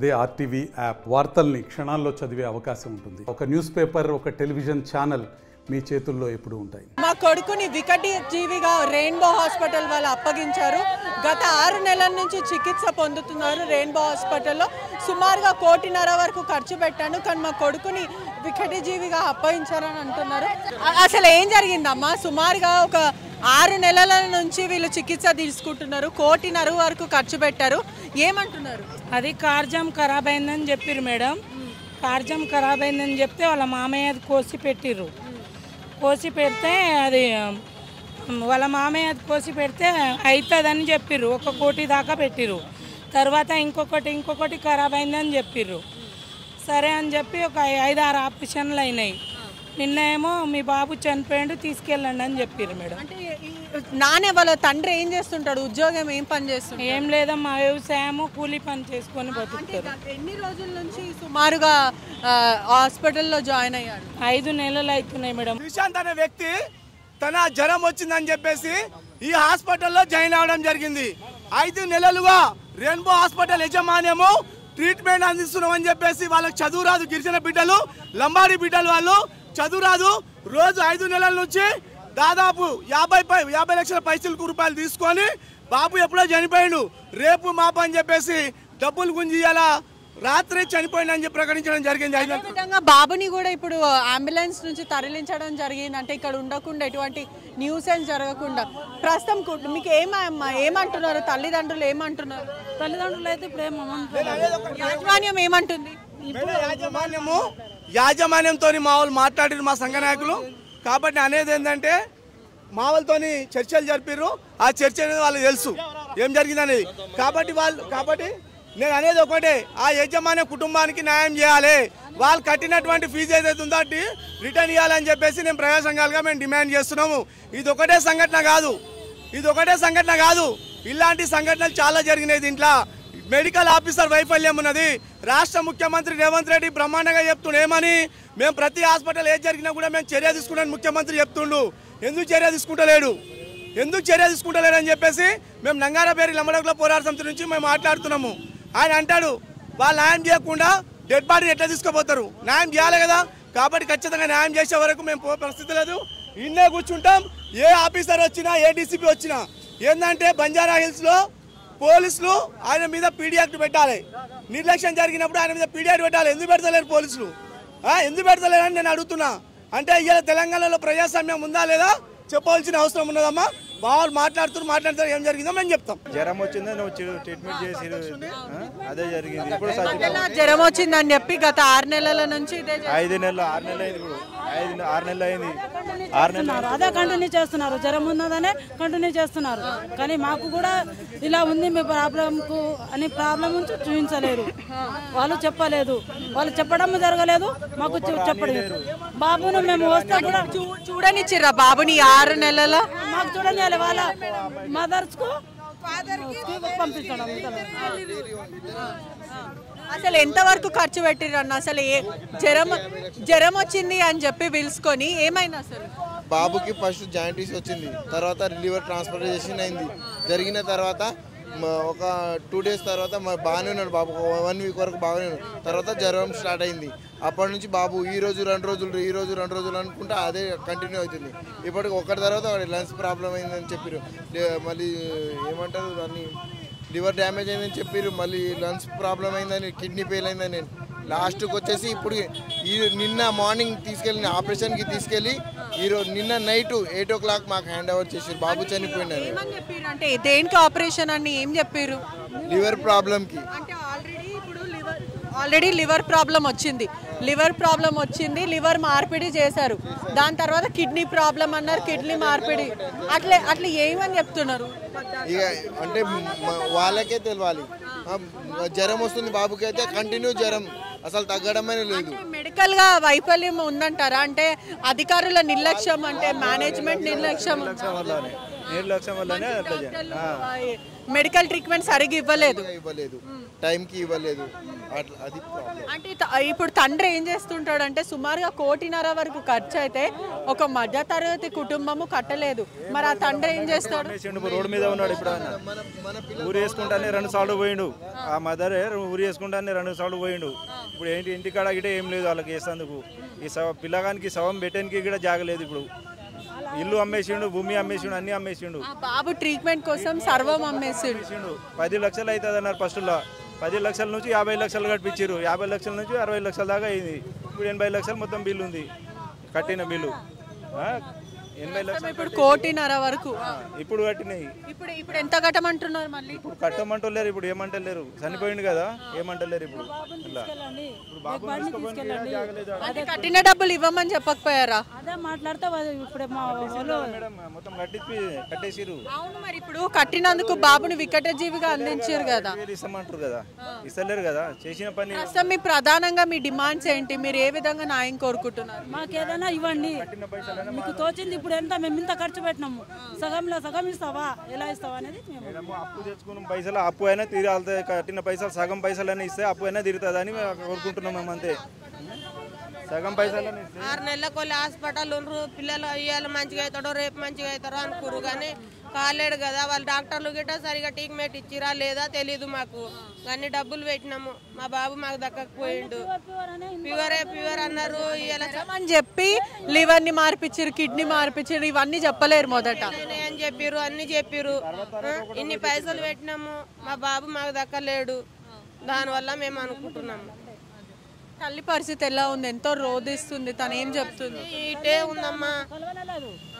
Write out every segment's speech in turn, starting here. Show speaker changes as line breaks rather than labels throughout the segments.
అదే RTV app వార్తల్ని క్షణాల్లో చదివే అవకాశం ఉంటుంది. ఒక న్యూస్ పేపర్, ఒక టెలివిజన్ ఛానల్ మీ చేతుల్లో ఎప్పుడూ ఉంటాయి.
మా కొడుకుని వికటజీవిగా రెయిన్బో హాస్పిటల్ వాళ్ళు అప్పగించారు. గత 6 నెలల నుంచి చికిత్స పొందుతున్నారు రెయిన్బో హాస్పిటల్లో. సుమారుగా 1.5 కోటి వరకు ఖర్చు పెట్టాను, కానీ మా కొడుకుని వికటజీవిగా అప్పగించారని అంటున్నారు. అసలు ఏం జరిగిందమ్మా? సుమారుగా ఒక 6 నెలల నుంచి వీళ్ళు చికిత్స తీసుకుంటున్నారు, 1.5 కోటి వరకు ఖర్చు పెట్టారు. ఏమంటున్నారు?
అది కార్జం ఖరాబ్ అయిందని చెప్పారు మేడం. కార్జం ఖరాబ్ అయిందని చెప్తే వాళ్ళ మామయ్య కోసి పెట్టిర్రు. కోసి పెడితే అది వాళ్ళ మామయ్య కోసి పెడితే అవుతుందని చెప్పిర్రు. 1 కోటి దాకా పెట్టిర్రు. తర్వాత ఇంకొకటి ఖరాబ్ అయిందని చెప్పిర్రు. సరే అని చెప్పి ఒక 5-6 ఆపరేషన్లు అయినాయి. నిన్న ఏమో మీ బాబు చనిపోయాడు, తీసుకెళ్ళండి అని చెప్పారు మేడం.
అంటే నానే వాళ్ళ తండ్రి ఏం చేస్తుంటాడు? ఉద్యోగం ఏం పని చేస్తుంటాడు?
ఏం లేదమ్మా, వ్యవసాయము కూలీ పని చేసుకొని బతుకుతారు.
ఎన్ని రోజుల నుంచి సుమారుగా హాస్పిటల్లో జాయిన్ అయ్యాడు?
5 నెలలు అవుతున్నాయి మేడం.
శ్రీశాంత్ అనే వ్యక్తి తన జ్వరం వచ్చిందని చెప్పేసి ఈ హాస్పిటల్లో జాయిన్ అవడం జరిగింది. 5 నెలలుగా రెయిన్బో హాస్పిటల్ యజమాన్యము ట్రీట్మెంట్ అందిస్తున్నామని చెప్పేసి వాళ్ళకి చదువు రాదు. గిరిజన బిడ్డలు, లంబాడి బిడ్డలు వాళ్ళు చదువు రాదు. రోజు 5 నెలల నుంచి దాదాపు 50 లక్షల రూపాయలు తీసుకొని బాబు ఎప్పుడో చనిపోయాడు, రేపు మాపు అని చెప్పేసి డబ్బులు గుంజియాలా రాత్రి చనిపోయింది అని చెప్పి ప్రకటించడం జరిగింది.
విధంగా బాబుని కూడా ఇప్పుడు అంబులెన్స్ నుంచి తరలించడం జరిగింది. అంటే ఇక్కడ ఉండకుండా ఎటువంటి న్యూసెన్స్ జరగకుండా. ప్రస్తుతం మీకు ఏమంటున్నారు తల్లిదండ్రులు? ఏమంటున్నారు?
తల్లిదండ్రులు అయితే ప్రేమ,
యాజమాన్యం ఏమంటుంది?
యాజమాన్యంతో మా వాళ్ళు మాట్లాడారు, మా సంఘ నాయకులు. కాబట్టి అనేది ఏంటంటే మా వాళ్ళతో చర్చలు జరిపారు. ఆ చర్చ అనేది వాళ్ళకి తెలుసు ఏం జరిగిందనేది. కాబట్టి నేను అనేది ఒకటే, ఆ యజమాన్య కుటుంబానికి న్యాయం చేయాలి. వాళ్ళు కట్టినటువంటి ఫీజు ఏదైతే ఉందో అది రిటర్న్ ఇవ్వాలని చెప్పేసి నేను ప్రజా సంఘాలుగా మేము డిమాండ్ చేస్తున్నాము. ఇది ఒకటే సంఘటన కాదు, ఇలాంటి సంఘటనలు చాలా జరిగినాయి. దీంట్లో మెడికల్ ఆఫీసర్ వైఫల్యం ఉన్నది. రాష్ట్ర ముఖ్యమంత్రి రేవంత్ రెడ్డి బ్రహ్మాండంగా చెప్తుండే ఏమని, మేము ప్రతి హాస్పిటల్ ఏది జరిగినా కూడా మేము చర్య తీసుకుంటామని ముఖ్యమంత్రి చెప్తుండు. ఎందుకు చర్య తీసుకుంటలేడు అని చెప్పేసి మేము నంగారపేరి లంబడకుల పోరాట సమితి నుంచి మేము మాట్లాడుతున్నాము. ఆయన అంటాడు వాళ్ళు న్యాయం చేయకుండా డెడ్ బాడీని ఎట్లా తీసుకుపోతారు? న్యాయం చేయాలి కదా. కాబట్టి ఖచ్చితంగా న్యాయం చేసే వరకు మేము పోయే పరిస్థితి లేదు. ఇన్నే కూర్చుంటాం. ఏ ఆఫీసర్ వచ్చినా, ఏ డీసీపీ వచ్చినా ఏంటంటే బంజారా హిల్స్లో పోలీసులు ఆయన మీద పీడీ యాక్ట్ పెట్టాలి. నిర్లక్ష్యం జరిగినప్పుడు ఆయన మీద పీడీ యాక్ట్ పెట్టాలి. ఎందుకు పెడతలేరు పోలీసులు? ఎందుకు పెడతలేరని నేను అడుగుతున్నా. అంటే ఇలా తెలంగాణలో ప్రజాస్వామ్యం ఉందా లేదా చెప్పవలసిన అవసరం ఉన్నదమ్మా. వాళ్ళు మాట్లాడుతారు ఏం జరిగిందో మేము చెప్తాం.
జ్వరం వచ్చిందని ట్రీట్మెంట్ చేసి అదే జరిగింది. ఇప్పుడు
జ్వరం వచ్చిందని చెప్పి గత 6 నెలల నుంచి
5 నెలలు 6 నెలలు అయింది. ఇప్పుడు 6 నెలలు అయింది. 6 నెలలు
అదే కంటిన్యూ చేస్తున్నారు. జ్వరం ఉన్నదనే కంటిన్యూ చేస్తున్నారు. కానీ మాకు కూడా ఇలా ఉంది మీ ప్రాబ్లంకు అని ప్రాబ్లం నుంచి చూపించలేరు. వాళ్ళు చెప్పలేదు, వాళ్ళు చెప్పడం జరగలేదు, మాకు చెప్పలేదు. బాబును మేము వస్తే కూడా
చూడనిచ్చిర్రా బాబుని 6 నెలల?
మాకు చూడని వాళ్ళ మదర్స్ కు పంపించడం.
అసలు ఎంతవరకు ఖర్చు పెట్టిరన్న? అసలు జ్వరం వచ్చింది అని చెప్పి పిలుచుకొని ఏమైనా అసలు
బాబుకి ఫస్ట్ జాయింటీస్ వచ్చింది, తర్వాత లివర్ ట్రాన్స్ప్లాంటేషన్ అయింది. జరిగిన తర్వాత ఒక 2 డేస్ తర్వాత బాగానే ఉన్నాడు బాబు. 1 వీక్ వరకు బాగానే ఉన్నాడు. తర్వాత జ్వరం స్టార్ట్ అయింది. అప్పటి నుంచి బాబు ఈ రోజు 2 రోజులు అనుకుంటా అదే కంటిన్యూ అవుతుంది. ఇప్పటికి ఒకటి తర్వాత లంగ్స్ ప్రాబ్లం అయిందని చెప్పారు. మళ్ళీ ఏమంటారు దాన్ని, లివర్ డ్యామేజ్ అయిందని చెప్పారు. మళ్ళీ లంగ్స్ ప్రాబ్లం అయిందని, కిడ్నీ ఫెయిల్ అయిందని. లాస్ట్కి వచ్చేసి ఇప్పుడు నిన్న మార్నింగ్ తీసుకెళ్ళి ఆపరేషన్కి తీసుకెళ్ళి నిన్న నైట్ 8 o'clock మాకు హ్యాండ్ ఓవర్ చేసారు. బాబు చనిపోయినారు.
అంటే దేనికి ఆపరేషన్ అని ఏం చెప్పారు?
లివర్ ప్రాబ్లంకి.
అంటే ఆల్రెడీ లివర్ ప్రాబ్లం వచ్చింది. లివర్ మార్పిడి చేశారు. దాని తర్వాత కిడ్నీ ప్రాబ్లం అన్నారు, కిడ్నీ మార్పిడి. అట్లా ఏమని చెప్తున్నారు?
ఇక అంటే వాళ్ళకే తెలియాలి. జ్వరం వస్తుంది బాబుకి, అయితే కంటిన్యూ జ్వరం అసలు తగ్గడమే లేదు.
మెడికల్ గా వైఫల్యం ఉందంటారా? అంటే అధికారుల నిర్లక్ష్యం, అంటే మేనేజ్మెంట్ నిర్లక్ష్యం
వల్లనే
మెడికల్ ట్రీట్మెంట్ సరిగ్గా ఇవ్వలేదు.
టైంకి ఇవ్వలేదు, అట్లా అది ప్రాబ్లం.
అంటే ఇప్పుడు తండ్రి ఏం చేస్తుంటాడు అంటే సుమారుగా 1.5 కోటి వరకు ఖర్చు అయితే ఒక మధ్యతరగతి కుటుంబము కట్టలేదు. మరి ఆ తండ్రి ఏం చేస్తాడు?
రోడ్డు మీద ఉన్నాడు. ఇప్పుడు ఊరు వేసుకుంటానే 2 సార్లు పోయిండు. ఆ మదరే ఊరు వేసుకుంటానే 2 సార్లు పోయిండు. ఇప్పుడు ఏంటి ఇంటికాడ గిటే ఏం లేదు వాళ్ళకి వేసేందుకు. ఈ పిల్లగానికి శవం పెట్టడానికి కూడా జాగలేదు. ఇప్పుడు ఇల్లు అమ్మేసిండు, భూమి అమ్మేసిండు, అన్ని అమ్మేసిండు.
బాబు ట్రీట్మెంట్ కోసం సర్వం అమ్మేసిండు.
10 లక్షలు అవుతుంది అన్నారు ఫస్ట్లో. 10 లక్షల నుంచి 50 లక్షలు కట్టించారు. 50 లక్షల నుంచి 60 లక్షల దాకా అయింది. ఇప్పుడు 80 లక్షలు మొత్తం బిల్లు ఉంది, కట్టిన బిల్లు 80 లక్షలు.
ఇప్పుడు 1.5 కోటి వరకు
ఇప్పుడు కట్టినాయి.
ఇప్పుడు ఎంత కట్టమంటున్నారు? మళ్ళీ
ఇప్పుడు కట్టమంటలేరు. ఇప్పుడు ఏమంటలేరు, చనిపోయిండు కదా, ఏమంటలేరు. ఇప్పుడు
కట్టిన డబ్బులు ఇవ్వమని చెప్పకపోయారా?
అదే మాట్లాడితే ఇప్పుడు
మొత్తం కట్టేసిరు.
అవును, మరి ఇప్పుడు కట్టినందుకు బాబుని వికటజీవిగా అందించారు కదా,
ఇస్తామంటారు కదా, ఇస్తలేరు కదా. చేసిన పని
ప్రస్తుతం మీ ప్రధానంగా మీ డిమాండ్స్ ఏంటి? మీరు ఏ విధంగా న్యాయం కోరుకుంటున్నారు?
మాకేదైనా ఇవ్వండి, మీకు తోచింది. ఇప్పుడు ఎంత మేము ఇంత ఖర్చు పెట్టినాము, సగంలో సగం ఇస్తావా, ఎలా ఇస్తావా అనేది
అప్పు తెచ్చుకున్న పైసలు అప్పు అయినా తీరాలి. కట్టిన పైసలు సగం పైసలైనా ఇస్తే అప్పు అయినా తీరుతుంది అని కోరుకుంటున్నాం మేము. అంతే, సగం పైసలు
6 నెలలకు హాస్పిటల్ ఉండ్రు. పిల్లలు ఇవాళ మంచిగా అవుతాడో రేపు మంచిగా అవుతారో అనుకురు, కానీ కాలేడు కదా. వాళ్ళు డాక్టర్లు గిట్ట సరిగా ట్రీట్మెంట్ ఇచ్చిరా లేదా తెలీదు మాకు. అన్ని డబ్బులు పెట్టినాము, మా బాబు మాకు దక్కకపోయిండు. ఫీవర్ అన్నారు
అని చెప్పి లివర్ ని మార్పించారు, కిడ్నీ మార్పించారు, ఇవన్నీ చెప్పలేరు మొదట
అని చెప్పిర్రు, అన్ని చెప్పిర్రు. ఇన్ని పైసలు పెట్టినాము, మా బాబు మాకు దక్కలేడు. దానివల్ల మేము అనుకుంటున్నాము.
తల్లి పరిస్థితి ఎలా ఉంది? ఎంతో రోధిస్తుంది, తను ఏం చెప్తుంది?
ఇటే ఉందమ్మా,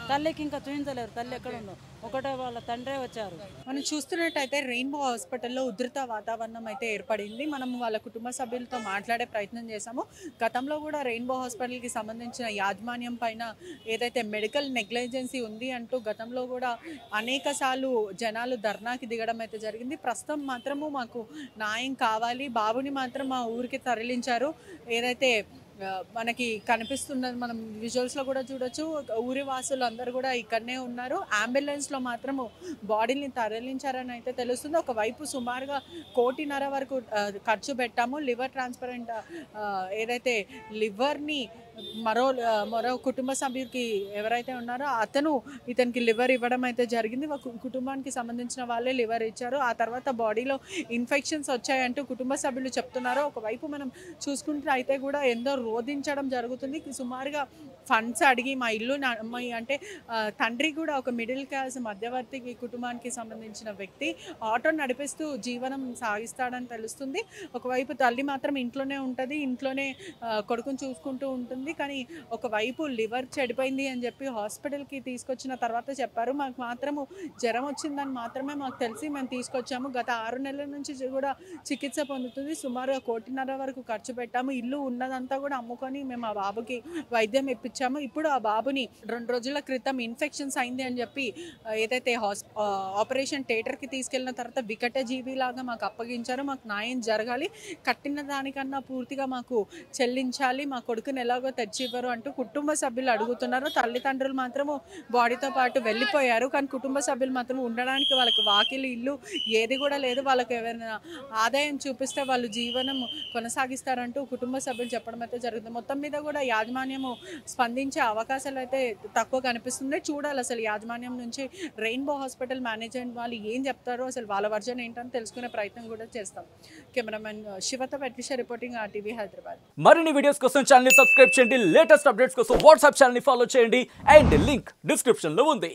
తల్లికి ఇంకా చూపించలేరు. తల్లి ఎక్కడ ఉందో, ఒకటే వాళ్ళ తండ్రే వచ్చారు.
మనం చూస్తున్నట్టయితే రెయిన్బో హాస్పిటల్లో ఉధృత వాతావరణం అయితే ఏర్పడింది. మనం వాళ్ళ కుటుంబ సభ్యులతో మాట్లాడే ప్రయత్నం చేశాము. గతంలో కూడా రెయిన్బో హాస్పిటల్కి సంబంధించిన యాజమాన్యం పైన ఏదైతే మెడికల్ నెగ్లిజెన్సీ ఉంది అంటూ గతంలో కూడా అనేక సార్లు జనాలు ధర్నాకి దిగడం అయితే జరిగింది. ప్రస్తుతం మాత్రము మాకు న్యాయం కావాలి, బాబుని మాత్రం మా ఊరికి తరలించారు. ఏదైతే మనకి కనిపిస్తున్నది, మనం విజువల్స్లో కూడా చూడొచ్చు. ఊరి వాసులు అందరూ కూడా ఇక్కడనే ఉన్నారు. అంబులెన్స్లో మాత్రము బాడీని తరలించారని అయితే తెలుస్తుంది. ఒకవైపు సుమారుగా 1.5 కోటి వరకు ఖర్చు పెట్టాము. లివర్ ట్రాన్స్ప్లాంట్ ఏదైతే లివర్ని మరో కుటుంబ సభ్యుడికి ఎవరైతే ఉన్నారో అతను ఇతనికి లివర్ ఇవ్వడం అయితే జరిగింది. కుటుంబానికి సంబంధించిన వాళ్ళే లివర్ ఇచ్చారు. ఆ తర్వాత బాడీలో ఇన్ఫెక్షన్స్ వచ్చాయంటూ కుటుంబ సభ్యులు చెప్తున్నారు. ఒకవైపు మనం చూసుకుంటే అయితే కూడా ఎంతో రోధించడం జరుగుతుంది. సుమారుగా ఫండ్స్ అడిగి మా ఇల్లు అమ్మాయి అంటే తండ్రి కూడా ఒక మిడిల్ క్లాస్ మధ్యవర్తి కుటుంబానికి సంబంధించిన వ్యక్తి, ఆటో నడిపిస్తూ జీవనం సాగిస్తాడని తెలుస్తుంది. ఒకవైపు తల్లి మాత్రం ఇంట్లోనే ఉంటుంది, ఇంట్లోనే కొడుకుని చూసుకుంటూ ఉంటుంది. కానీ ఒకవైపు లివర్ చెడిపోయింది అని చెప్పి హాస్పిటల్కి తీసుకొచ్చిన తర్వాత చెప్పారు. మాకు మాత్రము జ్వరం వచ్చిందని మాత్రమే మాకు తెలిసి మేము తీసుకొచ్చాము. గత 6 నెలల నుంచి కూడా చికిత్స పొందుతుంది. సుమారుగా 1.5 కోటి వరకు ఖర్చు పెట్టాము. ఇల్లు ఉన్నదంతా కూడా అమ్ముకొని మేము ఆ బాబుకి వైద్యం ఇప్పించాము. ఇప్పుడు ఆ బాబుని 2 రోజుల క్రితం ఇన్ఫెక్షన్స్ అయింది అని చెప్పి ఏదైతే ఆపరేషన్ థియేటర్కి తీసుకెళ్ళిన తర్వాత వికటజీవి లాగా మాకు అప్పగించారు. మాకు న్యాయం జరగాలి, కట్టిన దానికన్నా పూర్తిగా మాకు చెల్లించాలి, మా కొడుకుని ఎలాగో తెచ్చివ్వరు అంటూ కుటుంబ సభ్యులు అడుగుతున్నారు. తల్లిదండ్రులు మాత్రము బాడీతో పాటు వెళ్ళిపోయారు. కానీ కుటుంబ సభ్యులు మాత్రం ఉండడానికి వాళ్ళకి వాకిలి ఇల్లు ఏది కూడా లేదు. వాళ్ళకి ఎవరైనా ఆదాయం చూపిస్తే వాళ్ళు జీవనం కొనసాగిస్తారంటూ కుటుంబ సభ్యులు చెప్పడం అయితే జరుగుతుంది. మొత్తం మీద కూడా యాజమాన్యము స్పందించే అవకాశాలు అయితే తక్కువ కనిపిస్తుంది. చూడాలి అసలు యాజమాన్యం నుంచి రెయిన్బో హాస్పిటల్ మేనేజ్మెంట్ వాళ్ళు ఏం చెప్తారో, అసలు వాళ్ళ వర్జన్ ఏంటని తెలుసుకునే ప్రయత్నం కూడా చేస్తాం. కెమెరామెన్ శివతో పెట్విష రిపోర్టింగ్ RTV హైదరాబాద్.
మరిన్ని వీడియోస్ కోసం ఛానల్ ని సబ్స్క్రైబ్ చేయండి, లేటెస్ట్ అప్డేట్స్ కోసం వాట్సాప్ ఛానల్ ని ఫాలో చేయండి అండ్ లింక్ డిస్క్రిప్షన్ లో ఉంది.